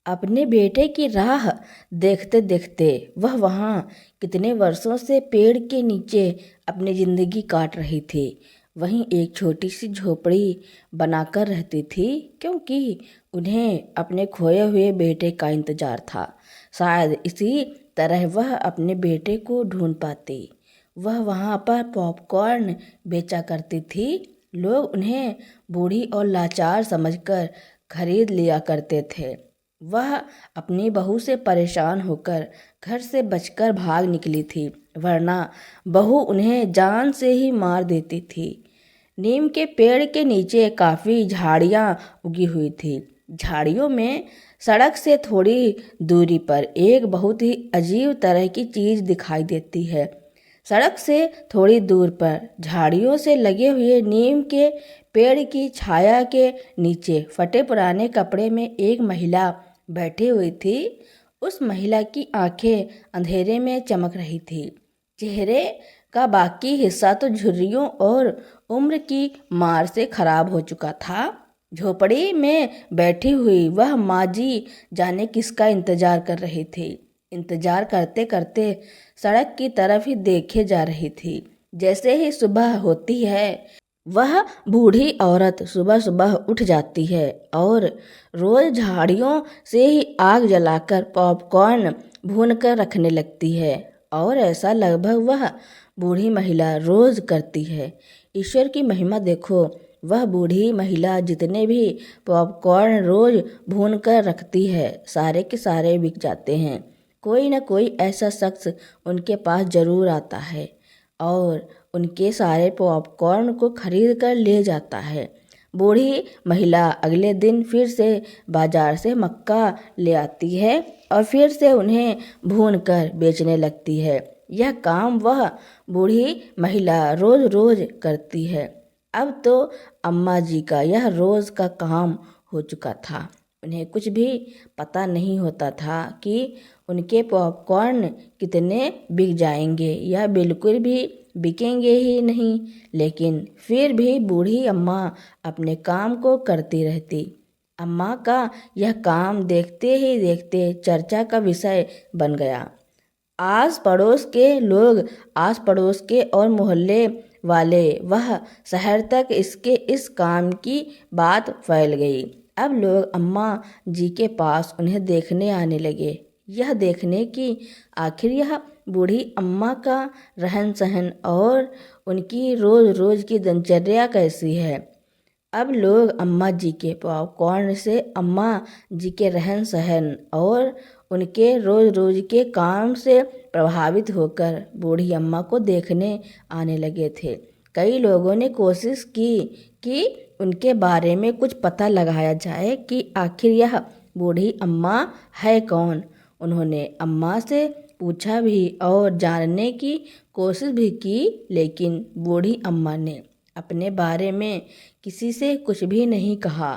अपने बेटे की राह देखते देखते वह वहाँ कितने वर्षों से पेड़ के नीचे अपनी जिंदगी काट रही थी। वहीं एक छोटी सी झोपड़ी बनाकर रहती थी, क्योंकि उन्हें अपने खोए हुए बेटे का इंतजार था। शायद इसी तरह वह अपने बेटे को ढूंढ पाती। वह वहाँ पर पॉपकॉर्न बेचा करती थी। लोग उन्हें बूढ़ी और लाचार समझकर खरीद लिया करते थे। वह अपनी बहू से परेशान होकर घर से बचकर भाग निकली थी, वरना बहू उन्हें जान से ही मार देती थी। नीम के पेड़ के नीचे काफ़ी झाड़ियाँ उगी हुई थी। झाड़ियों में सड़क से थोड़ी दूरी पर एक बहुत ही अजीब तरह की चीज़ दिखाई देती है। सड़क से थोड़ी दूर पर झाड़ियों से लगे हुए नीम के पेड़ की छाया के नीचे फटे पुराने कपड़े में एक महिला बैठी हुई थी। उस महिला की आंखें अंधेरे में चमक रही थी। चेहरे का बाकी हिस्सा तो झुर्रियों और उम्र की मार से खराब हो चुका था। झोपड़ी में बैठी हुई वह माँ जी जाने किसका इंतजार कर रही थी। इंतजार करते करते सड़क की तरफ ही देखे जा रही थी। जैसे ही सुबह होती है, वह बूढ़ी औरत सुबह सुबह उठ जाती है और रोज झाड़ियों से ही आग जलाकर पॉपकॉर्न भून कर रखने लगती है। और ऐसा लगभग वह बूढ़ी महिला रोज करती है। ईश्वर की महिमा देखो, वह बूढ़ी महिला जितने भी पॉपकॉर्न रोज भून कर रखती है, सारे के सारे बिक जाते हैं। कोई न कोई ऐसा शख्स उनके पास जरूर आता है और उनके सारे पॉपकॉर्न को खरीद कर ले जाता है। बूढ़ी महिला अगले दिन फिर से बाजार से मक्का ले आती है और फिर से उन्हें भून कर बेचने लगती है। यह काम वह बूढ़ी महिला रोज रोज करती है। अब तो अम्मा जी का यह रोज का काम हो चुका था। उन्हें कुछ भी पता नहीं होता था कि उनके पॉपकॉर्न कितने बिक जाएंगे या बिल्कुल भी बिकेंगे ही नहीं, लेकिन फिर भी बूढ़ी अम्मा अपने काम को करती रहती। अम्मा का यह काम देखते ही देखते चर्चा का विषय बन गया। आस पड़ोस के लोग, आस पड़ोस के और मोहल्ले वाले, वह शहर तक इसके इस काम की बात फैल गई। अब लोग अम्मा जी के पास उन्हें देखने आने लगे, यह देखने की आखिर यह बूढ़ी अम्मा का रहन सहन और उनकी रोज रोज की दिनचर्या कैसी है। अब लोग अम्मा जी के पॉपकॉर्न से अम्मा जी के रहन सहन और उनके रोज रोज के काम से प्रभावित होकर बूढ़ी अम्मा को देखने आने लगे थे। कई लोगों ने कोशिश की कि उनके बारे में कुछ पता लगाया जाए कि आखिर यह बूढ़ी अम्मा है कौन। उन्होंने अम्मा से पूछा भी और जानने की कोशिश भी की, लेकिन बूढ़ी अम्मा ने अपने बारे में किसी से कुछ भी नहीं कहा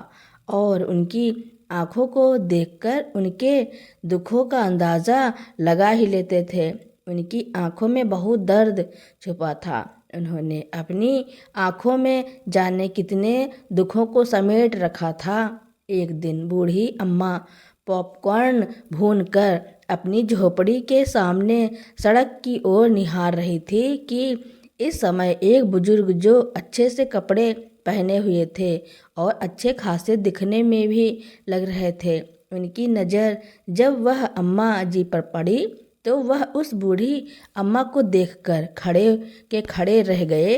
और उनकी आंखों को देखकर उनके दुखों का अंदाज़ा लगा ही लेते थे। उनकी आंखों में बहुत दर्द छुपा था। उन्होंने अपनी आंखों में जाने कितने दुखों को समेट रखा था। एक दिन बूढ़ी अम्मा पॉपकॉर्न भूनकर अपनी झोपड़ी के सामने सड़क की ओर निहार रही थी कि इस समय एक बुजुर्ग जो अच्छे से कपड़े पहने हुए थे और अच्छे खासे दिखने में भी लग रहे थे, उनकी नज़र जब वह अम्मा जी पर पड़ी तो वह उस बूढ़ी अम्मा को देखकर खड़े रह गए।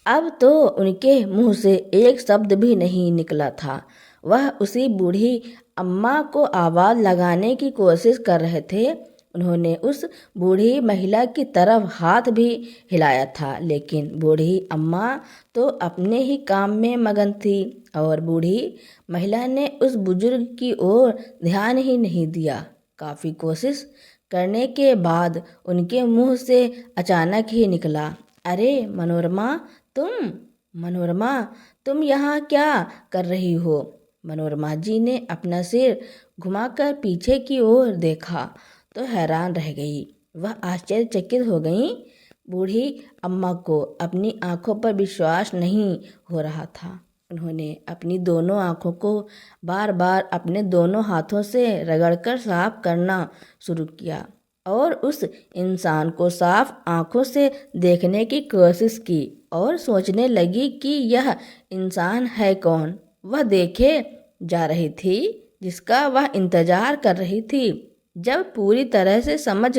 अब तो उनके मुंह से एक शब्द भी नहीं निकला था। वह उसी बूढ़ी अम्मा को आवाज़ लगाने की कोशिश कर रहे थे। उन्होंने उस बूढ़ी महिला की तरफ हाथ भी हिलाया था, लेकिन बूढ़ी अम्मा तो अपने ही काम में मगन थी और बूढ़ी महिला ने उस बुजुर्ग की ओर ध्यान ही नहीं दिया। काफ़ी कोशिश करने के बाद उनके मुंह से अचानक ही निकला, अरे मनोरमा, मनोरमा तुम यहाँ क्या कर रही हो। मनोरमा जी ने अपना सिर घुमाकर पीछे की ओर देखा तो हैरान रह गई। वह आश्चर्यचकित हो गई। बूढ़ी अम्मा को अपनी आंखों पर विश्वास नहीं हो रहा था। उन्होंने अपनी दोनों आँखों को बार बार अपने दोनों हाथों से रगड़कर साफ करना शुरू किया और उस इंसान को साफ आँखों से देखने की कोशिश की और सोचने लगी कि यह इंसान है कौन। वह देखे जा रही थी जिसका वह इंतजार कर रही थी। जब पूरी तरह से समझ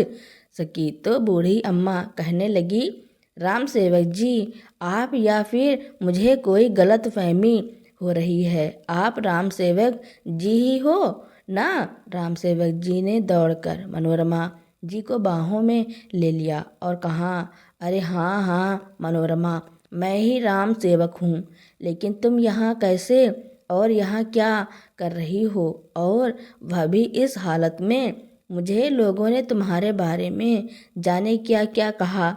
सकी तो बूढ़ी अम्मा कहने लगी, राम सेवक जी, आप या फिर मुझे कोई गलत फहमी हो रही है। आप राम सेवक जी ही हो ना? राम सेवक जी ने दौड़कर मनोरमा जी को बाहों में ले लिया और कहा, अरे हाँ हाँ मनोरमा, मैं ही राम सेवक हूँ। लेकिन तुम यहाँ कैसे और यहाँ क्या कर रही हो, और वह भी इस हालत में? मुझे लोगों ने तुम्हारे बारे में जाने क्या क्या कहा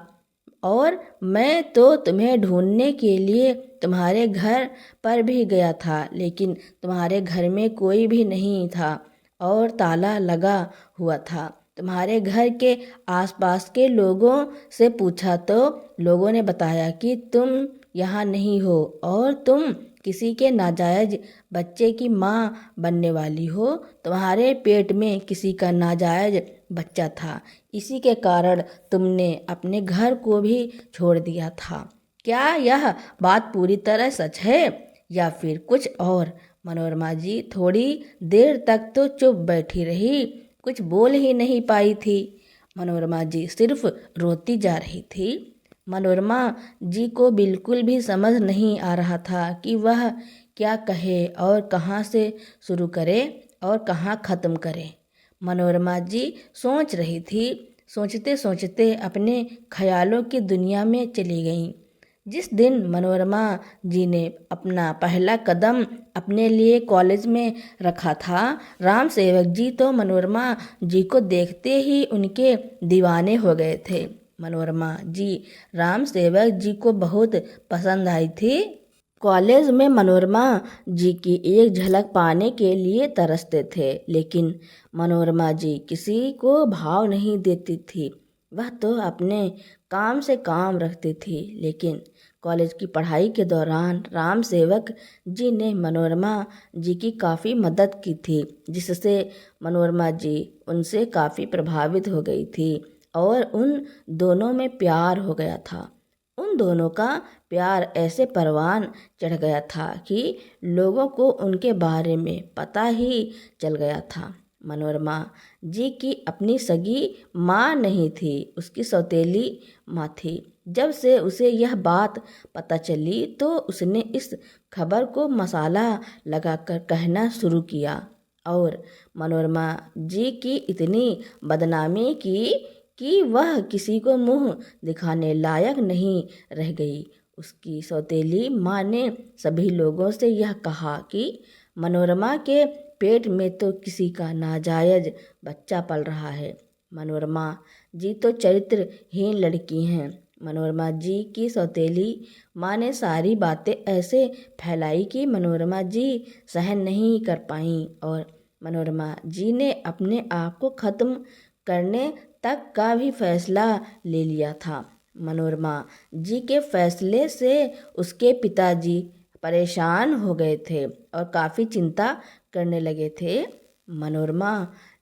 और मैं तो तुम्हें ढूंढने के लिए तुम्हारे घर पर भी गया था, लेकिन तुम्हारे घर में कोई भी नहीं था और ताला लगा हुआ था। तुम्हारे घर के आसपास के लोगों से पूछा तो लोगों ने बताया कि तुम यहाँ नहीं हो और तुम किसी के नाजायज बच्चे की माँ बनने वाली हो। तुम्हारे पेट में किसी का नाजायज बच्चा था, इसी के कारण तुमने अपने घर को भी छोड़ दिया था। क्या यह बात पूरी तरह सच है या फिर कुछ और? मनोरमा जी थोड़ी देर तक तो चुप बैठी रही, कुछ बोल ही नहीं पाई थी। मनोरमा जी सिर्फ रोती जा रही थी। मनोरमा जी को बिल्कुल भी समझ नहीं आ रहा था कि वह क्या कहे और कहाँ से शुरू करे और कहाँ ख़त्म करे। मनोरमा जी सोच रही थी। सोचते सोचते अपने ख्यालों की दुनिया में चली गईं। जिस दिन मनोरमा जी ने अपना पहला कदम अपने लिए कॉलेज में रखा था, राम सेवक जी तो मनोरमा जी को देखते ही उनके दीवाने हो गए थे। मनोरमा जी राम सेवक जी को बहुत पसंद आई थी। कॉलेज में मनोरमा जी की एक झलक पाने के लिए तरसते थे, लेकिन मनोरमा जी किसी को भाव नहीं देती थी। वह तो अपने काम से काम रखती थी। लेकिन कॉलेज की पढ़ाई के दौरान राम सेवक जी ने मनोरमा जी की काफ़ी मदद की थी, जिससे मनोरमा जी उनसे काफ़ी प्रभावित हो गई थी और उन दोनों में प्यार हो गया था। उन दोनों का प्यार ऐसे परवान चढ़ गया था कि लोगों को उनके बारे में पता ही चल गया था। मनोरमा जी की अपनी सगी माँ नहीं थी, उसकी सौतेली माँ थी। जब से उसे यह बात पता चली तो उसने इस खबर को मसाला लगाकर कहना शुरू किया और मनोरमा जी की इतनी बदनामी की कि वह किसी को मुंह दिखाने लायक नहीं रह गई। उसकी सौतेली माँ ने सभी लोगों से यह कहा कि मनोरमा के पेट में तो किसी का नाजायज बच्चा पल रहा है। मनोरमा जी तो चरित्रहीन लड़की हैं। मनोरमा जी की सौतेली माँ ने सारी बातें ऐसे फैलाई कि मनोरमा जी सहन नहीं कर पाईं और मनोरमा जी ने अपने आप को ख़त्म करने तक का भी फैसला ले लिया था। मनोरमा जी के फैसले से उसके पिताजी परेशान हो गए थे और काफ़ी चिंता करने लगे थे। मनोरमा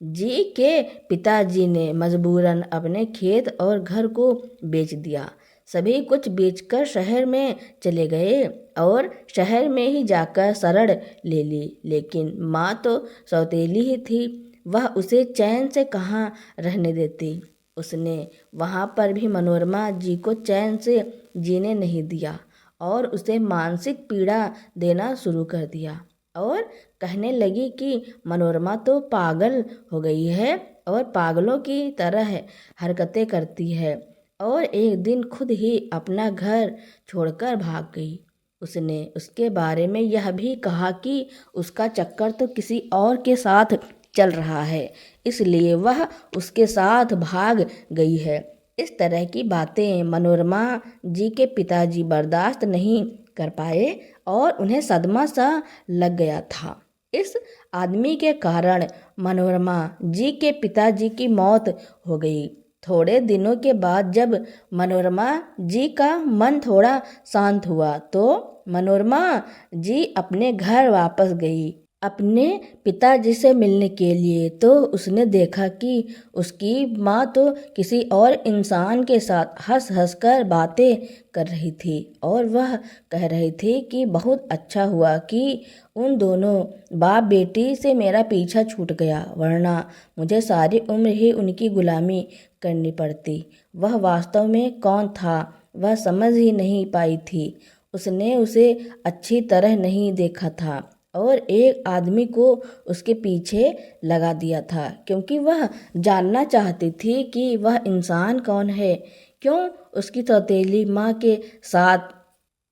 जी के पिताजी ने मजबूरन अपने खेत और घर को बेच दिया। सभी कुछ बेचकर शहर में चले गए और शहर में ही जाकर शरण ले ली। लेकिन माँ तो सौतेली ही थी, वह उसे चैन से कहाँ रहने देती। उसने वहाँ पर भी मनोरमा जी को चैन से जीने नहीं दिया और उसे मानसिक पीड़ा देना शुरू कर दिया और कहने लगी कि मनोरमा तो पागल हो गई है और पागलों की तरह हरकतें करती है और एक दिन खुद ही अपना घर छोड़कर भाग गई। उसने उसके बारे में यह भी कहा कि उसका चक्कर तो किसी और के साथ चल रहा है, इसलिए वह उसके साथ भाग गई है। इस तरह की बातें मनोरमा जी के पिताजी बर्दाश्त नहीं कर पाए और उन्हें सदमा सा लग गया था। इस आदमी के कारण मनोरमा जी के पिताजी की मौत हो गई। थोड़े दिनों के बाद जब मनोरमा जी का मन थोड़ा शांत हुआ तो मनोरमा जी अपने घर वापस गई अपने पिताजी से मिलने के लिए। तो उसने देखा कि उसकी माँ तो किसी और इंसान के साथ हंस हंस कर बातें कर रही थी और वह कह रही थी कि बहुत अच्छा हुआ कि उन दोनों बाप बेटी से मेरा पीछा छूट गया, वरना मुझे सारी उम्र ही उनकी गुलामी करनी पड़ती। वह वास्तव में कौन था वह समझ ही नहीं पाई थी। उसने उसे अच्छी तरह नहीं देखा था और एक आदमी को उसके पीछे लगा दिया था क्योंकि वह जानना चाहती थी कि वह इंसान कौन है, क्यों उसकी सौतेली माँ के साथ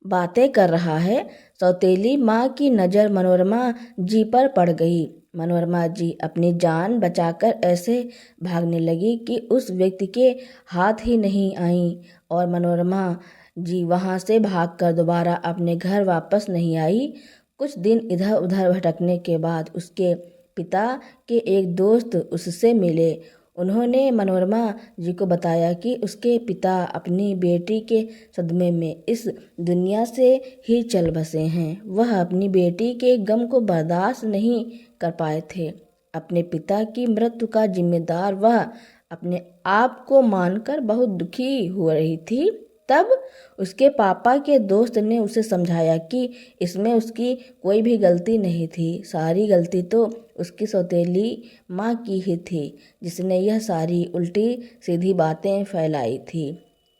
बातें कर रहा है। सौतेली माँ की नज़र मनोरमा जी पर पड़ गई। मनोरमा जी अपनी जान बचाकर ऐसे भागने लगी कि उस व्यक्ति के हाथ ही नहीं आई और मनोरमा जी वहाँ से भागकर दोबारा अपने घर वापस नहीं आई। कुछ दिन इधर उधर भटकने के बाद उसके पिता के एक दोस्त उससे मिले। उन्होंने मनोरमा जी को बताया कि उसके पिता अपनी बेटी के सदमे में इस दुनिया से ही चल बसे हैं। वह अपनी बेटी के गम को बर्दाश्त नहीं कर पाए थे। अपने पिता की मृत्यु का जिम्मेदार वह अपने आप को मानकर बहुत दुखी हो रही थी। तब उसके पापा के दोस्त ने उसे समझाया कि इसमें उसकी कोई भी गलती नहीं थी, सारी गलती तो उसकी सौतेली माँ की ही थी, जिसने यह सारी उल्टी सीधी बातें फैलाई थी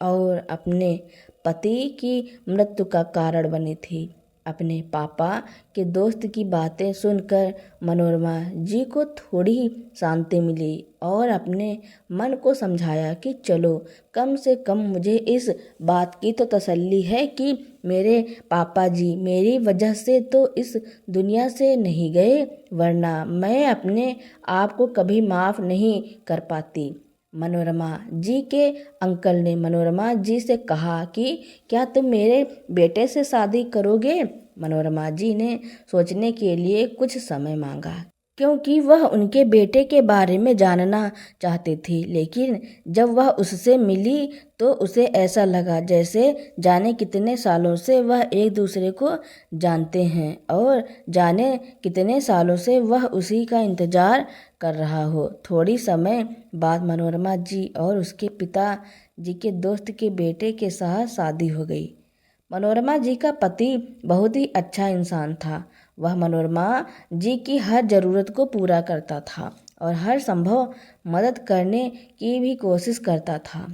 और अपने पति की मृत्यु का कारण बनी थी। अपने पापा के दोस्त की बातें सुनकर मनोरमा जी को थोड़ी शांति मिली और अपने मन को समझाया कि चलो कम से कम मुझे इस बात की तो तसल्ली है कि मेरे पापा जी मेरी वजह से तो इस दुनिया से नहीं गए, वरना मैं अपने आप को कभी माफ़ नहीं कर पाती। मनोरमा जी के अंकल ने मनोरमा जी से कहा कि क्या तुम मेरे बेटे से शादी करोगे। मनोरमा जी ने सोचने के लिए कुछ समय मांगा क्योंकि वह उनके बेटे के बारे में जानना चाहती थी, लेकिन जब वह उससे मिली तो उसे ऐसा लगा जैसे जाने कितने सालों से वह एक दूसरे को जानते हैं और जाने कितने सालों से वह उसी का इंतज़ार कर रहा हो। थोड़ी समय बाद मनोरमा जी और उसके पिता जी के दोस्त के बेटे के साथ शादी हो गई। मनोरमा जी का पति बहुत ही अच्छा इंसान था। वह मनोरमा जी की हर ज़रूरत को पूरा करता था और हर संभव मदद करने की भी कोशिश करता था।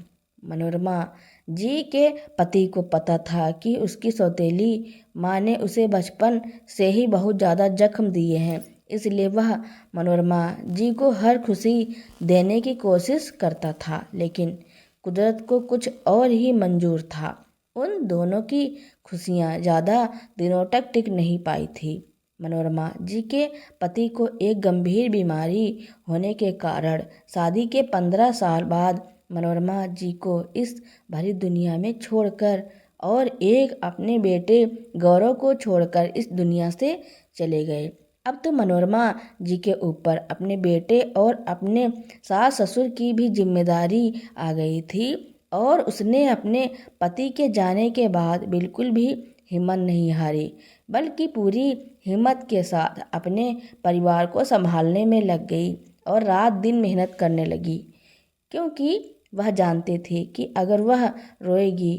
मनोरमा जी के पति को पता था कि उसकी सौतेली माँ ने उसे बचपन से ही बहुत ज़्यादा जख्म दिए हैं, इसलिए वह मनोरमा जी को हर खुशी देने की कोशिश करता था, लेकिन कुदरत को कुछ और ही मंजूर था। उन दोनों की खुशियाँ ज़्यादा दिनों तक टिक नहीं पाई थी। मनोरमा जी के पति को एक गंभीर बीमारी होने के कारण शादी के 15 साल बाद मनोरमा जी को इस भरी दुनिया में छोड़कर और एक अपने बेटे गौरव को छोड़कर इस दुनिया से चले गए। अब तो मनोरमा जी के ऊपर अपने बेटे और अपने सास ससुर की भी जिम्मेदारी आ गई थी और उसने अपने पति के जाने के बाद बिल्कुल भी हिम्मत नहीं हारी, बल्कि पूरी हिम्मत के साथ अपने परिवार को संभालने में लग गई और रात दिन मेहनत करने लगी, क्योंकि वह जानती थी कि अगर वह रोएगी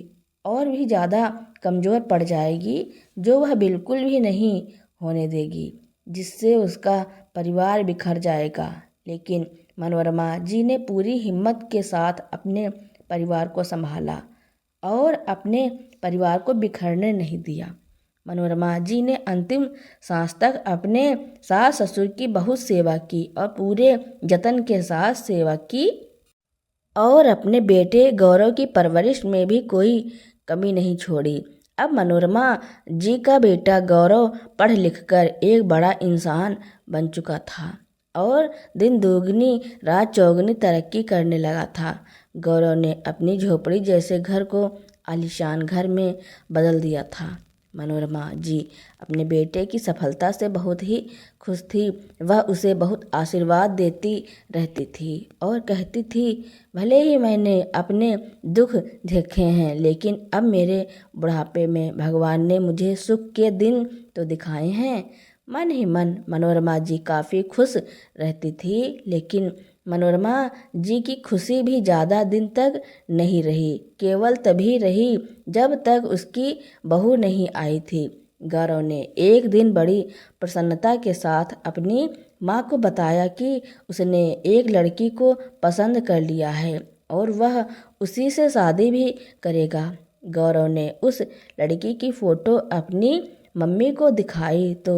और भी ज़्यादा कमज़ोर पड़ जाएगी, जो वह बिल्कुल भी नहीं होने देगी, जिससे उसका परिवार बिखर जाएगा। लेकिन मनोरमा जी ने पूरी हिम्मत के साथ अपने परिवार को संभाला और अपने परिवार को बिखरने नहीं दिया। मनोरमा जी ने अंतिम सांस तक अपने सास ससुर की बहुत सेवा की और पूरे जतन के साथ सेवा की और अपने बेटे गौरव की परवरिश में भी कोई कमी नहीं छोड़ी। अब मनोरमा जी का बेटा गौरव पढ़ लिखकर एक बड़ा इंसान बन चुका था और दिन दोगुनी रात चौगुनी तरक्की करने लगा था। गौरव ने अपनी झोपड़ी जैसे घर को आलीशान घर में बदल दिया था। मनोरमा जी अपने बेटे की सफलता से बहुत ही खुश थी। वह उसे बहुत आशीर्वाद देती रहती थी और कहती थी, भले ही मैंने अपने दुख देखे हैं, लेकिन अब मेरे बुढ़ापे में भगवान ने मुझे सुख के दिन तो दिखाए हैं। मन ही मन मनोरमा जी काफ़ी खुश रहती थी, लेकिन मनोरमा जी की खुशी भी ज़्यादा दिन तक नहीं रही। केवल तभी रही जब तक उसकी बहू नहीं आई थी। गौरव ने एक दिन बड़ी प्रसन्नता के साथ अपनी माँ को बताया कि उसने एक लड़की को पसंद कर लिया है और वह उसी से शादी भी करेगा। गौरव ने उस लड़की की फ़ोटो अपनी मम्मी को दिखाई तो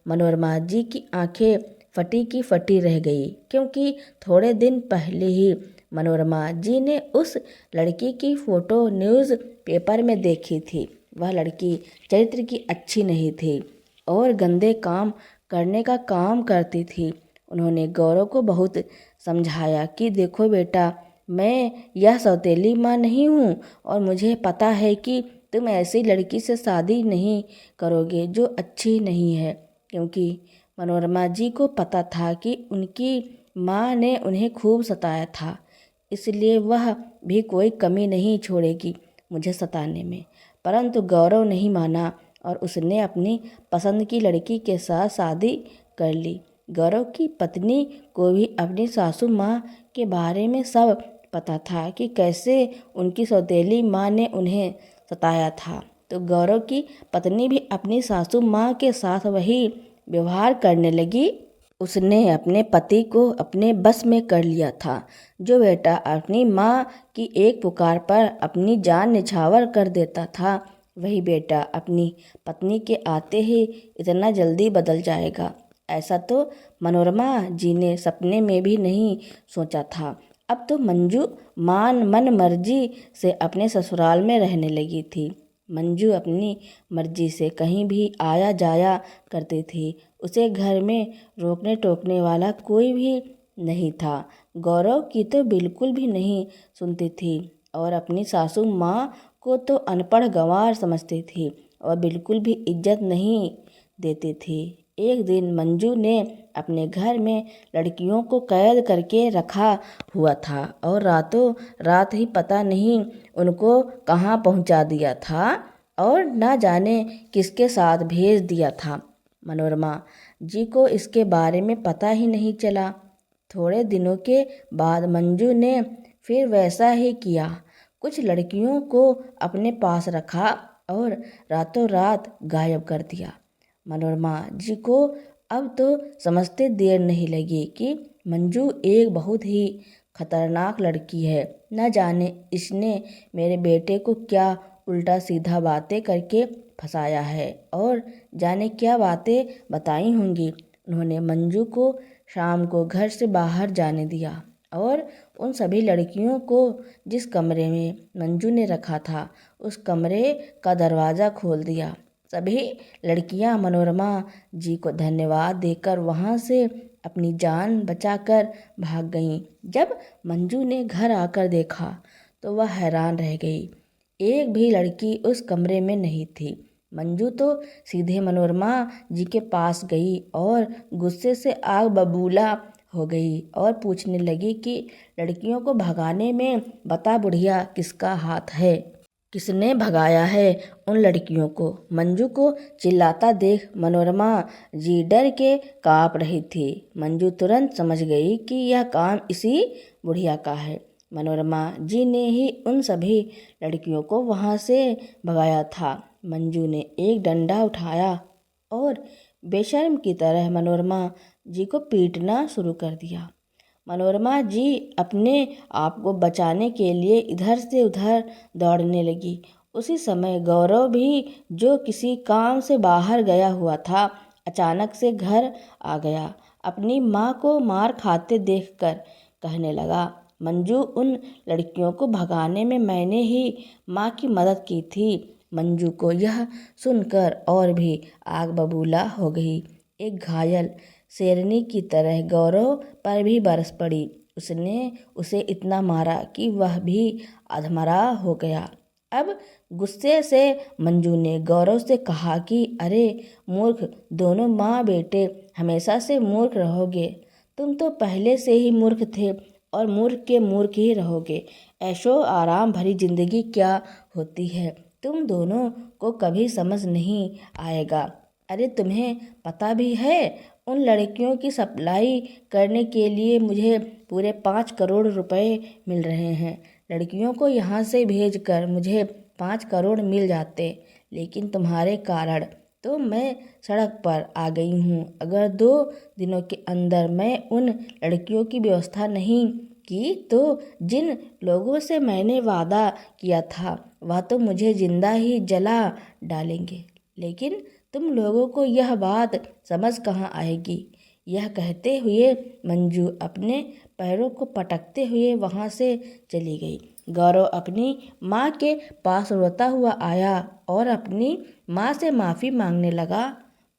मनोरमा जी की आंखें फटी की फटी रह गई, क्योंकि थोड़े दिन पहले ही मनोरमा जी ने उस लड़की की फ़ोटो न्यूज़ पेपर में देखी थी। वह लड़की चरित्र की अच्छी नहीं थी और गंदे काम करने का काम करती थी। उन्होंने गौरव को बहुत समझाया कि देखो बेटा, मैं यह सौतेली माँ नहीं हूँ और मुझे पता है कि तुम ऐसी लड़की से शादी नहीं करोगे जो अच्छी नहीं है, क्योंकि मनोरमा जी को पता था कि उनकी माँ ने उन्हें खूब सताया था, इसलिए वह भी कोई कमी नहीं छोड़ेगी मुझे सताने में। परंतु गौरव नहीं माना और उसने अपनी पसंद की लड़की के साथ शादी कर ली। गौरव की पत्नी को भी अपनी सासू माँ के बारे में सब पता था कि कैसे उनकी सौतेली माँ ने उन्हें सताया था। तो गौरव की पत्नी भी अपनी सासू माँ के साथ वही व्यवहार करने लगी। उसने अपने पति को अपने बस में कर लिया था। जो बेटा अपनी माँ की एक पुकार पर अपनी जान निछावर कर देता था, वही बेटा अपनी पत्नी के आते ही इतना जल्दी बदल जाएगा, ऐसा तो मनोरमा जी ने सपने में भी नहीं सोचा था। अब तो मंजू मन मर्जी से अपने ससुराल में रहने लगी थी। मंजू अपनी मर्जी से कहीं भी आया जाया करती थी। उसे घर में रोकने टोकने वाला कोई भी नहीं था। गौरव की तो बिल्कुल भी नहीं सुनती थी और अपनी सासू माँ को तो अनपढ़ गंवार समझती थी और बिल्कुल भी इज्जत नहीं देती थी। एक दिन मंजू ने अपने घर में लड़कियों को कैद करके रखा हुआ था और रातों रात ही पता नहीं उनको कहाँ पहुँचा दिया था और न जाने किसके साथ भेज दिया था। मनोरमा जी को इसके बारे में पता ही नहीं चला। थोड़े दिनों के बाद मंजू ने फिर वैसा ही किया। कुछ लड़कियों को अपने पास रखा और रातों रात गायब कर दिया। मनोरमा जी को अब तो समझते देर नहीं लगी कि मंजू एक बहुत ही खतरनाक लड़की है। न जाने इसने मेरे बेटे को क्या उल्टा सीधा बातें करके फंसाया है और जाने क्या बातें बताई होंगी। उन्होंने मंजू को शाम को घर से बाहर जाने दिया और उन सभी लड़कियों को जिस कमरे में मंजू ने रखा था उस कमरे का दरवाज़ा खोल दिया। सभी लड़कियां मनोरमा जी को धन्यवाद देकर वहां से अपनी जान बचाकर भाग गईं। जब मंजू ने घर आकर देखा तो वह हैरान रह गई। एक भी लड़की उस कमरे में नहीं थी। मंजू तो सीधे मनोरमा जी के पास गई और गुस्से से आग बबूला हो गई और पूछने लगी कि लड़कियों को भगाने में बता बुढ़िया किसका हाथ है, किसने भगाया है उन लड़कियों को। मंजू को चिल्लाता देख मनोरमा जी डर के काँप रही थी। मंजू तुरंत समझ गई कि यह काम इसी बुढ़िया का है। मनोरमा जी ने ही उन सभी लड़कियों को वहां से भगाया था। मंजू ने एक डंडा उठाया और बेशर्म की तरह मनोरमा जी को पीटना शुरू कर दिया। मनोरमा जी अपने आप को बचाने के लिए इधर से उधर दौड़ने लगी। उसी समय गौरव भी, जो किसी काम से बाहर गया हुआ था, अचानक से घर आ गया। अपनी माँ को मार खाते देखकर कहने लगा, मंजू, उन लड़कियों को भगाने में मैंने ही माँ की मदद की थी। मंजू को यह सुनकर और भी आग बबूला हो गई। एक घायल शेरनी की तरह गौरव पर भी बरस पड़ी। उसने उसे इतना मारा कि वह भी अधमरा हो गया। अब गुस्से से मंजू ने गौरव से कहा कि अरे मूर्ख, दोनों माँ बेटे हमेशा से मूर्ख रहोगे। तुम तो पहले से ही मूर्ख थे और मूर्ख के मूर्ख ही रहोगे। ऐशो आराम भरी जिंदगी क्या होती है, तुम दोनों को कभी समझ नहीं आएगा। अरे तुम्हें पता भी है, उन लड़कियों की सप्लाई करने के लिए मुझे पूरे 5 करोड़ रुपए मिल रहे हैं। लड़कियों को यहाँ से भेजकर मुझे 5 करोड़ मिल जाते, लेकिन तुम्हारे कारण तो मैं सड़क पर आ गई हूँ। अगर 2 दिनों के अंदर मैं उन लड़कियों की व्यवस्था नहीं की तो जिन लोगों से मैंने वादा किया था वह तो मुझे जिंदा ही जला डालेंगे। लेकिन तुम लोगों को यह बात समझ कहाँ आएगी। यह कहते हुए मंजू अपने पैरों को पटकते हुए वहाँ से चली गई। गौरव अपनी माँ के पास रोता हुआ आया और अपनी माँ से माफ़ी मांगने लगा।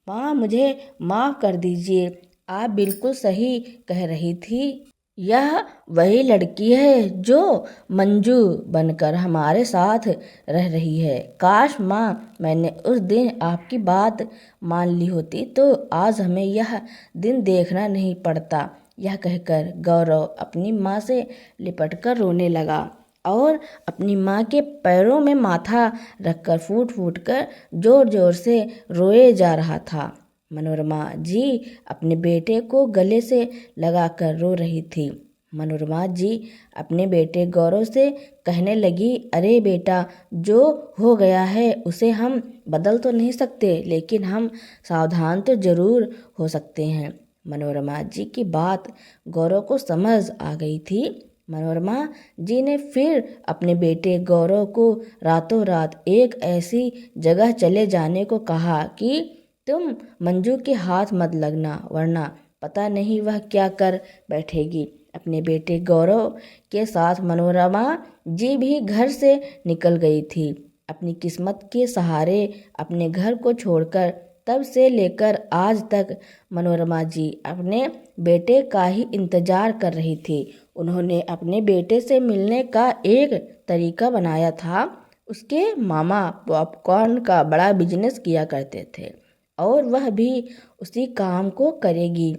माँ, मुझे माफ़ कर दीजिए, आप बिल्कुल सही कह रही थी। यह वही लड़की है जो मंजू बनकर हमारे साथ रह रही है। काश माँ, मैंने उस दिन आपकी बात मान ली होती तो आज हमें यह दिन देखना नहीं पड़ता। यह कहकर गौरव अपनी माँ से लिपटकर रोने लगा और अपनी माँ के पैरों में माथा रखकर फूट फूट कर जोर जोर से रोए जा रहा था। मनोरमा जी अपने बेटे को गले से लगाकर रो रही थी। मनोरमा जी अपने बेटे गौरव से कहने लगी, अरे बेटा, जो हो गया है उसे हम बदल तो नहीं सकते, लेकिन हम सावधान तो जरूर हो सकते हैं। मनोरमा जी की बात गौरव को समझ आ गई थी। मनोरमा जी ने फिर अपने बेटे गौरव को रातों रात एक ऐसी जगह चले जाने को कहा कि तुम मंजू के हाथ मत लगना, वरना पता नहीं वह क्या कर बैठेगी। अपने बेटे गौरव के साथ मनोरमा जी भी घर से निकल गई थी। अपनी किस्मत के सहारे अपने घर को छोड़कर तब से लेकर आज तक मनोरमा जी अपने बेटे का ही इंतजार कर रही थी। उन्होंने अपने बेटे से मिलने का एक तरीका बनाया था। उसके मामा पॉपकॉर्न का बड़ा बिजनेस किया करते थे और वह भी उसी काम को करेगी।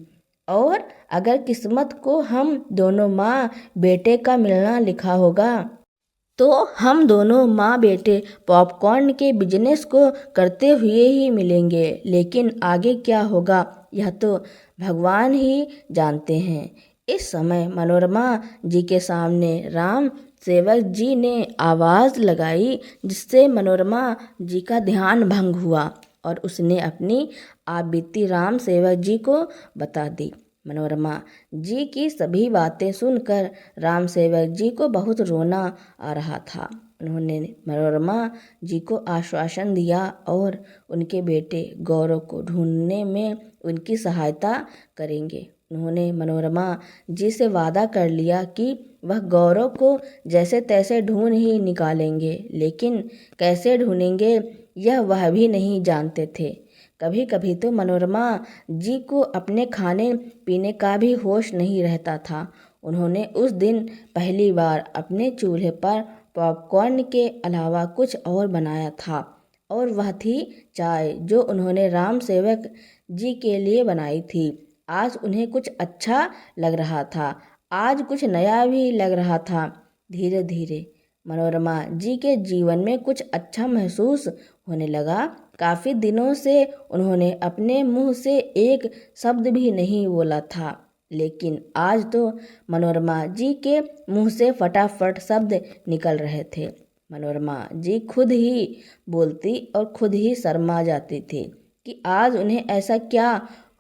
और अगर किस्मत को हम दोनों माँ बेटे का मिलना लिखा होगा तो हम दोनों माँ बेटे पॉपकॉर्न के बिजनेस को करते हुए ही मिलेंगे। लेकिन आगे क्या होगा यह तो भगवान ही जानते हैं। इस समय मनोरमा जी के सामने राम सेवक जी ने आवाज़ लगाई, जिससे मनोरमा जी का ध्यान भंग हुआ और उसने अपनी आप बीती राम सेवक जी को बता दी। मनोरमा जी की सभी बातें सुनकर राम सेवक जी को बहुत रोना आ रहा था। उन्होंने मनोरमा जी को आश्वासन दिया और उनके बेटे गौरव को ढूंढने में उनकी सहायता करेंगे। उन्होंने मनोरमा जी से वादा कर लिया कि वह गौरव को जैसे तैसे ढूंढ ही निकालेंगे, लेकिन कैसे ढूंढेंगे यह वह भी नहीं जानते थे। कभी कभी तो मनोरमा जी को अपने खाने पीने का भी होश नहीं रहता था। उन्होंने उस दिन पहली बार अपने चूल्हे पर पॉपकॉर्न के अलावा कुछ और बनाया था, और वह थी चाय, जो उन्होंने राम सेवक जी के लिए बनाई थी। आज उन्हें कुछ अच्छा लग रहा था, आज कुछ नया भी लग रहा था। धीरे धीरे मनोरमा जी के जीवन में कुछ अच्छा महसूस होने लगा। काफ़ी दिनों से उन्होंने अपने मुंह से एक शब्द भी नहीं बोला था, लेकिन आज तो मनोरमा जी के मुंह से फटाफट शब्द निकल रहे थे। मनोरमा जी खुद ही बोलती और खुद ही शर्मा जाती थी कि आज उन्हें ऐसा क्या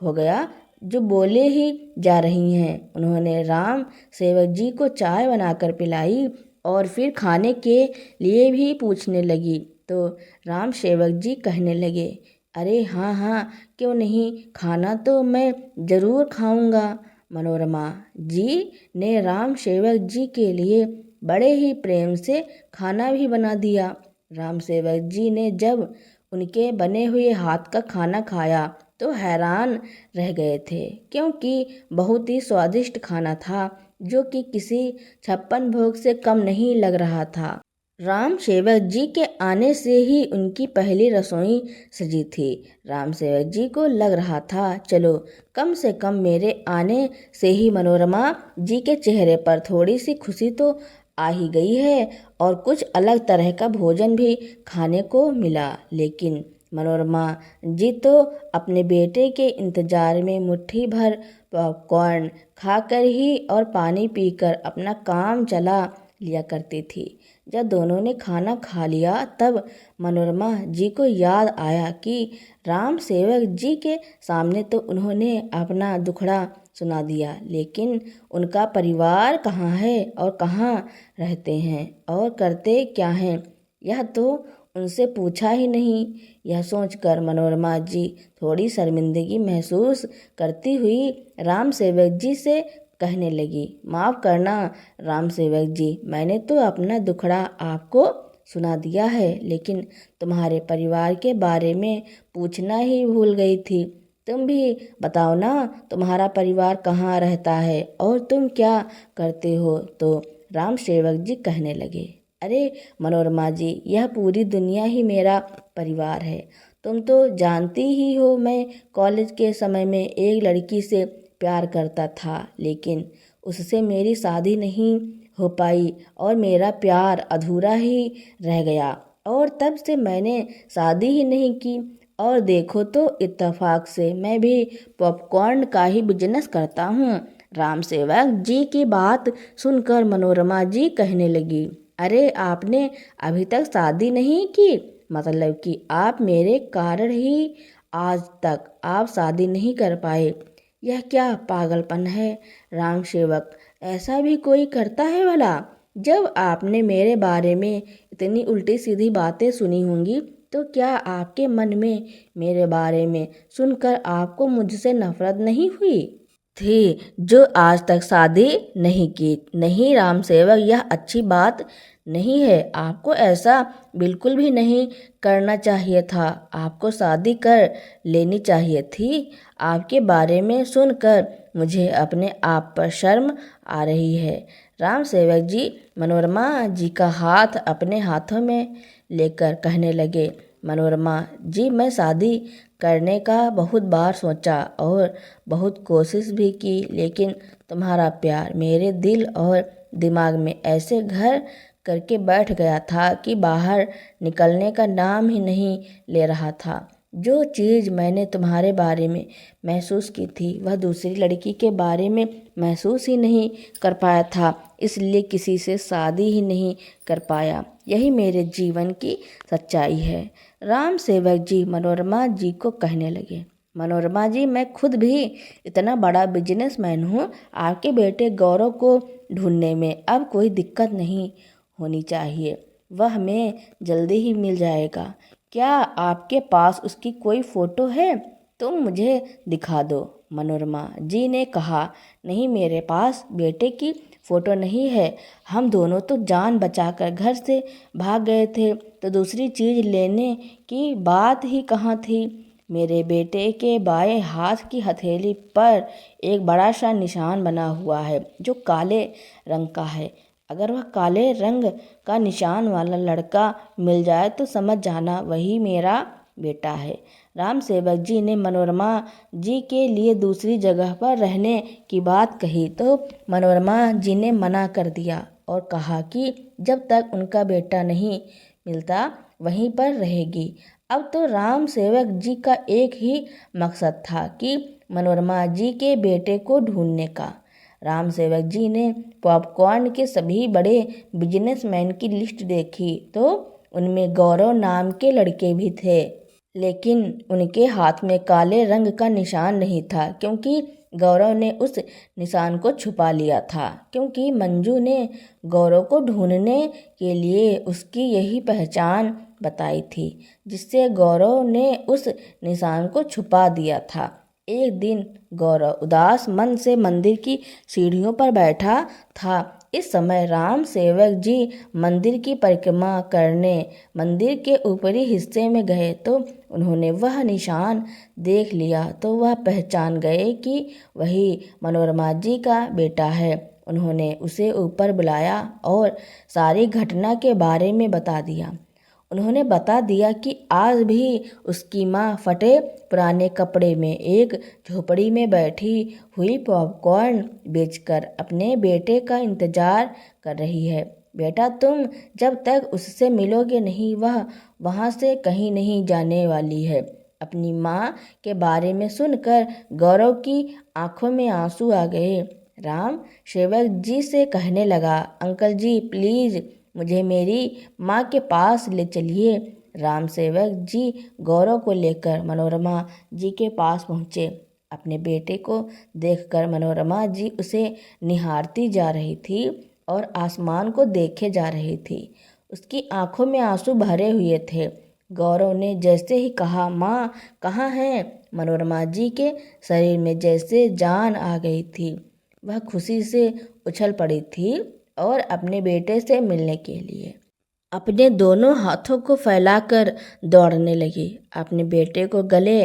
हो गया जो बोले ही जा रही हैं। उन्होंने राम सेवक जी को चाय बनाकर पिलाई और फिर खाने के लिए भी पूछने लगी तो राम सेवक जी कहने लगे, अरे हाँ हाँ, क्यों नहीं, खाना तो मैं ज़रूर खाऊंगा। मनोरमा जी ने राम सेवक जी के लिए बड़े ही प्रेम से खाना भी बना दिया। राम सेवक जी ने जब उनके बने हुए हाथ का खाना खाया तो हैरान रह गए थे, क्योंकि बहुत ही स्वादिष्ट खाना था, जो कि किसी 56 भोग से कम नहीं लग रहा था। राम सेवक जी के आने से ही उनकी पहली रसोई सजी थी। राम सेवक जी को लग रहा था चलो कम से कम मेरे आने से ही मनोरमा जी के चेहरे पर थोड़ी सी खुशी तो आ ही गई है और कुछ अलग तरह का भोजन भी खाने को मिला। लेकिन मनोरमा जी तो अपने बेटे के इंतजार में मुट्ठी भर पॉपकॉर्न खाकर ही और पानी पीकर अपना काम चला लिया करती थी। जब दोनों ने खाना खा लिया तब मनोरमा जी को याद आया कि राम सेवक जी के सामने तो उन्होंने अपना दुखड़ा सुना दिया, लेकिन उनका परिवार कहाँ है और कहाँ रहते हैं और करते क्या हैं यह तो उनसे पूछा ही नहीं। यह सोचकर मनोरमा जी थोड़ी शर्मिंदगी महसूस करती हुई राम सेवक जी से कहने लगी, माफ़ करना राम सेवक जी, मैंने तो अपना दुखड़ा आपको सुना दिया है, लेकिन तुम्हारे परिवार के बारे में पूछना ही भूल गई थी। तुम भी बताओ ना, तुम्हारा परिवार कहाँ रहता है और तुम क्या करते हो। तो राम सेवक जी कहने लगे, अरे मनोरमा जी, यह पूरी दुनिया ही मेरा परिवार है। तुम तो जानती ही हो मैं कॉलेज के समय में एक लड़की से प्यार करता था, लेकिन उससे मेरी शादी नहीं हो पाई और मेरा प्यार अधूरा ही रह गया और तब से मैंने शादी ही नहीं की। और देखो तो इत्तेफाक से मैं भी पॉपकॉर्न का ही बिजनेस करता हूँ। राम सेवक जी की बात सुनकर मनोरमा जी कहने लगी, अरे आपने अभी तक शादी नहीं की, मतलब कि आप मेरे कारण ही आज तक आप शादी नहीं कर पाए। यह क्या पागलपन है राम सेवक, ऐसा भी कोई करता है भला। जब आपने मेरे बारे में इतनी उल्टी सीधी बातें सुनी होंगी तो क्या आपके मन में मेरे बारे में सुनकर आपको मुझसे नफरत नहीं हुई थी जो आज तक शादी नहीं की। नहीं राम सेवक, यह अच्छी बात नहीं है। आपको ऐसा बिल्कुल भी नहीं करना चाहिए था। आपको शादी कर लेनी चाहिए थी। आपके बारे में सुनकर मुझे अपने आप पर शर्म आ रही है। राम सेवक जी मनोरमा जी का हाथ अपने हाथों में लेकर कहने लगे, मनोरमा जी, मैं शादी करने का बहुत बार सोचा और बहुत कोशिश भी की, लेकिन तुम्हारा प्यार मेरे दिल और दिमाग में ऐसे घर करके बैठ गया था कि बाहर निकलने का नाम ही नहीं ले रहा था। जो चीज़ मैंने तुम्हारे बारे में महसूस की थी वह दूसरी लड़की के बारे में महसूस ही नहीं कर पाया था, इसलिए किसी से शादी ही नहीं कर पाया। यही मेरे जीवन की सच्चाई है। राम सेवक जी मनोरमा जी को कहने लगे, मनोरमा जी, मैं खुद भी इतना बड़ा बिजनेसमैन हूँ। आपके बेटे गौरव को ढूंढने में अब कोई दिक्कत नहीं होनी चाहिए। वह हमें जल्दी ही मिल जाएगा। क्या आपके पास उसकी कोई फ़ोटो है? तुम मुझे दिखा दो। मनोरमा जी ने कहा, नहीं, मेरे पास बेटे की फ़ोटो नहीं है। हम दोनों तो जान बचाकर घर से भाग गए थे, तो दूसरी चीज़ लेने की बात ही कहाँ थी। मेरे बेटे के बाएं हाथ की हथेली पर एक बड़ा सा निशान बना हुआ है जो काले रंग का है। अगर वह काले रंग का निशान वाला लड़का मिल जाए तो समझ जाना वही मेरा बेटा है। राम सेवक जी ने मनोरमा जी के लिए दूसरी जगह पर रहने की बात कही तो मनोरमा जी ने मना कर दिया और कहा कि जब तक उनका बेटा नहीं मिलता वहीं पर रहेगी। अब तो राम सेवक जी का एक ही मकसद था कि मनोरमा जी के बेटे को ढूंढने का। राम सेवक जी ने पॉपकॉर्न के सभी बड़े बिजनेसमैन की लिस्ट देखी तो उनमें गौरव नाम के लड़के भी थे, लेकिन उनके हाथ में काले रंग का निशान नहीं था क्योंकि गौरव ने उस निशान को छुपा लिया था, क्योंकि मंजू ने गौरव को ढूंढने के लिए उसकी यही पहचान बताई थी, जिससे गौरव ने उस निशान को छुपा दिया था। एक दिन गौरव उदास मन से मंदिर की सीढ़ियों पर बैठा था। इस समय राम सेवक जी मंदिर की परिक्रमा करने मंदिर के ऊपरी हिस्से में गए तो उन्होंने वह निशान देख लिया तो वह पहचान गए कि वही मनोरमा जी का बेटा है। उन्होंने उसे ऊपर बुलाया और सारी घटना के बारे में बता दिया। उन्होंने बता दिया कि आज भी उसकी माँ फटे पुराने कपड़े में एक झोपड़ी में बैठी हुई पॉपकॉर्न बेचकर अपने बेटे का इंतजार कर रही है। बेटा, तुम जब तक उससे मिलोगे नहीं, वह वहाँ से कहीं नहीं जाने वाली है। अपनी माँ के बारे में सुनकर गौरव की आंखों में आंसू आ गए। राम सेवक जी से कहने लगा, अंकल जी प्लीज़ मुझे मेरी माँ के पास ले चलिए। राम सेवक जी गौरव को लेकर मनोरमा जी के पास पहुँचे। अपने बेटे को देखकर मनोरमा जी उसे निहारती जा रही थी और आसमान को देखे जा रही थी। उसकी आंखों में आंसू भरे हुए थे। गौरव ने जैसे ही कहा, माँ कहाँ हैं, मनोरमा जी के शरीर में जैसे जान आ गई थी। वह खुशी से उछल पड़ी थी और अपने बेटे से मिलने के लिए अपने दोनों हाथों को फैलाकर दौड़ने लगी। अपने बेटे को गले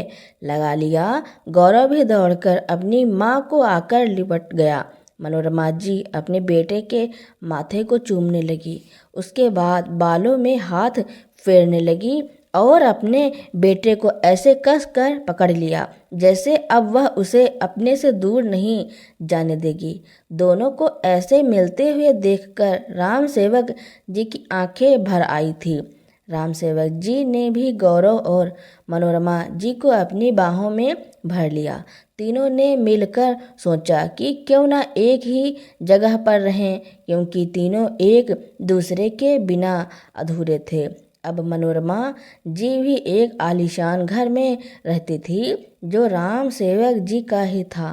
लगा लिया। गौरव भी दौड़कर अपनी माँ को आकर लिपट गया। मनोरमा जी अपने बेटे के माथे को चूमने लगी। उसके बाद बालों में हाथ फेरने लगी और अपने बेटे को ऐसे कस कर पकड़ लिया जैसे अब वह उसे अपने से दूर नहीं जाने देगी। दोनों को ऐसे मिलते हुए देखकर राम सेवक जी की आंखें भर आई थी। राम सेवक जी ने भी गौरव और मनोरमा जी को अपनी बाहों में भर लिया। तीनों ने मिलकर सोचा कि क्यों ना एक ही जगह पर रहें, क्योंकि तीनों एक दूसरे के बिना अधूरे थे। अब मनोरमा जी भी एक आलीशान घर में रहती थी जो राम सेवक जी का ही था।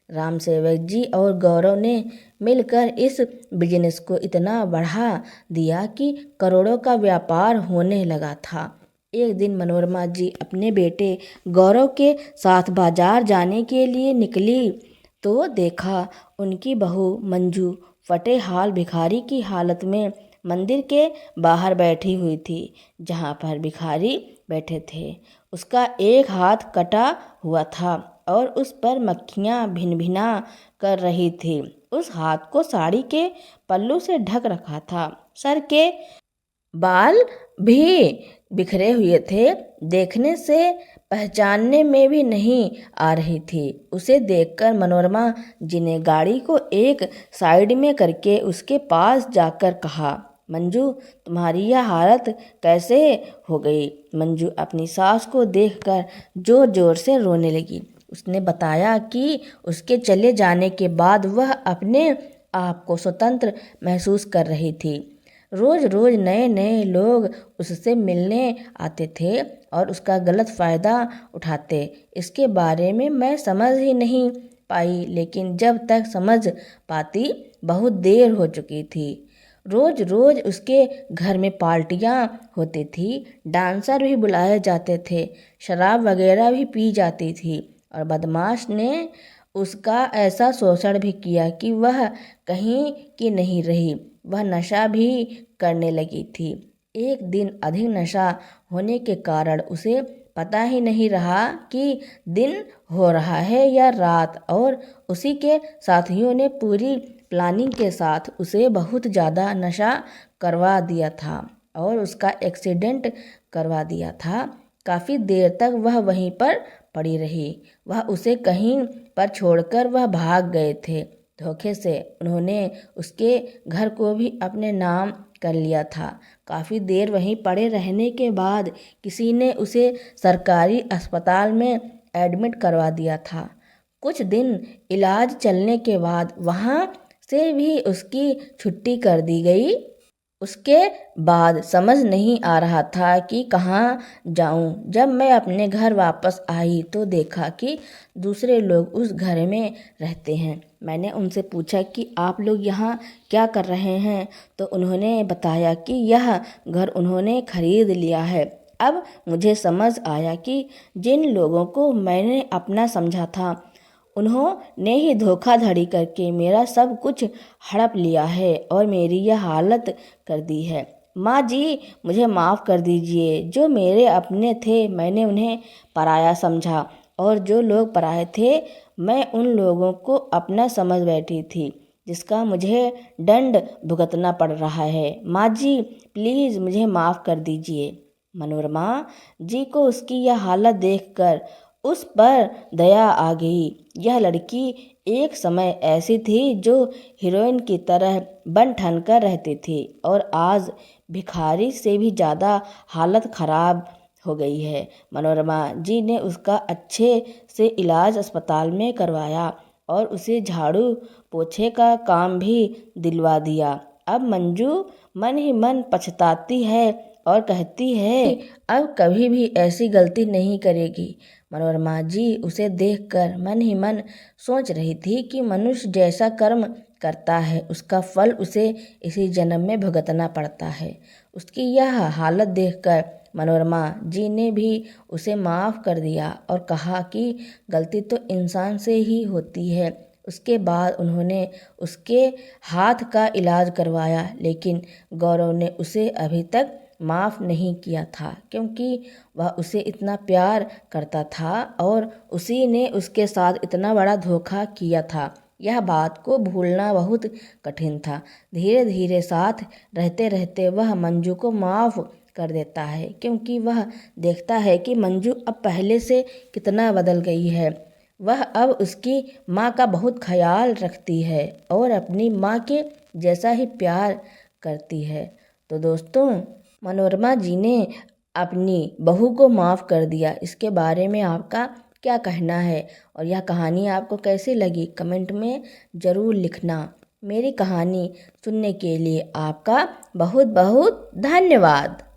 राम सेवक जी और गौरव ने मिलकर इस बिजनेस को इतना बढ़ा दिया कि करोड़ों का व्यापार होने लगा था। एक दिन मनोरमा जी अपने बेटे गौरव के साथ बाजार जाने के लिए निकली तो देखा उनकी बहू मंजू फटे हाल भिखारी की हालत में मंदिर के बाहर बैठी हुई थी, जहाँ पर भिखारी बैठे थे। उसका एक हाथ कटा हुआ था और उस पर मक्खियाँ भिनभिना कर रही थी। उस हाथ को साड़ी के पल्लू से ढक रखा था। सर के बाल भी बिखरे हुए थे। देखने से पहचानने में भी नहीं आ रही थी। उसे देखकर मनोरमा जी ने गाड़ी को एक साइड में करके उसके पास जाकर कहा, मंजू तुम्हारी यह हालत कैसे हो गई। मंजू अपनी सास को देखकर जोर जोर से रोने लगी। उसने बताया कि उसके चले जाने के बाद वह अपने आप को स्वतंत्र महसूस कर रही थी। रोज रोज नए नए लोग उससे मिलने आते थे और उसका गलत फ़ायदा उठाते। इसके बारे में मैं समझ ही नहीं पाई, लेकिन जब तक समझ पाती बहुत देर हो चुकी थी। रोज रोज उसके घर में पार्टियां होती थी, डांसर भी बुलाए जाते थे, शराब वगैरह भी पी जाती थी और बदमाश ने उसका ऐसा शोषण भी किया कि वह कहीं की नहीं रही। वह नशा भी करने लगी थी। एक दिन अधिक नशा होने के कारण उसे पता ही नहीं रहा कि दिन हो रहा है या रात, और उसी के साथियों ने पूरी प्लानिंग के साथ उसे बहुत ज़्यादा नशा करवा दिया था और उसका एक्सीडेंट करवा दिया था। काफ़ी देर तक वह वहीं पर पड़ी रही। वह उसे कहीं पर छोड़कर वह भाग गए थे। धोखे से उन्होंने उसके घर को भी अपने नाम कर लिया था। काफ़ी देर वहीं पड़े रहने के बाद किसी ने उसे सरकारी अस्पताल में एडमिट करवा दिया था। कुछ दिन इलाज चलने के बाद वहाँ से भी उसकी छुट्टी कर दी गई। उसके बाद समझ नहीं आ रहा था कि कहाँ जाऊं। जब मैं अपने घर वापस आई तो देखा कि दूसरे लोग उस घर में रहते हैं। मैंने उनसे पूछा कि आप लोग यहाँ क्या कर रहे हैं, तो उन्होंने बताया कि यह घर उन्होंने खरीद लिया है। अब मुझे समझ आया कि जिन लोगों को मैंने अपना समझा था उन्होंने ही धोखाधड़ी करके मेरा सब कुछ हड़प लिया है और मेरी यह हालत कर दी है। माँ जी मुझे माफ़ कर दीजिए। जो मेरे अपने थे मैंने उन्हें पराया समझा और जो लोग पराए थे मैं उन लोगों को अपना समझ बैठी थी। जिसका मुझे दंड भुगतना पड़ रहा है। माँ जी प्लीज़ मुझे माफ़ कर दीजिए। मनोरमा जी को उसकी यह हालत देखकर उस पर दया आ गई। यह लड़की एक समय ऐसी थी जो हीरोइन की तरह बन ठन कर रहती थी और आज भिखारी से भी ज़्यादा हालत खराब हो गई है। मनोरमा जी ने उसका अच्छे से इलाज अस्पताल में करवाया और उसे झाड़ू पोछे का काम भी दिलवा दिया। अब मंजू मन ही मन पछताती है और कहती है अब कभी भी ऐसी गलती नहीं करेगी। मनोरमा जी उसे देखकर मन ही मन सोच रही थी कि मनुष्य जैसा कर्म करता है उसका फल उसे इसी जन्म में भुगतना पड़ता है। उसकी यह हालत देखकर मनोरमा जी ने भी उसे माफ़ कर दिया और कहा कि गलती तो इंसान से ही होती है। उसके बाद उन्होंने उसके हाथ का इलाज करवाया, लेकिन गौरव ने उसे अभी तक माफ़ नहीं किया था क्योंकि वह उसे इतना प्यार करता था और उसी ने उसके साथ इतना बड़ा धोखा किया था। यह बात को भूलना बहुत कठिन था। धीरे धीरे साथ रहते रहते वह मंजू को माफ़ कर देता है क्योंकि वह देखता है कि मंजू अब पहले से कितना बदल गई है। वह अब उसकी माँ का बहुत ख्याल रखती है और अपनी माँ के जैसा ही प्यार करती है। तो दोस्तों, मनोरमा जी ने अपनी बहू को माफ़ कर दिया। इसके बारे में आपका क्या कहना है और यह कहानी आपको कैसी लगी कमेंट में ज़रूर लिखना। मेरी कहानी सुनने के लिए आपका बहुत बहुत धन्यवाद।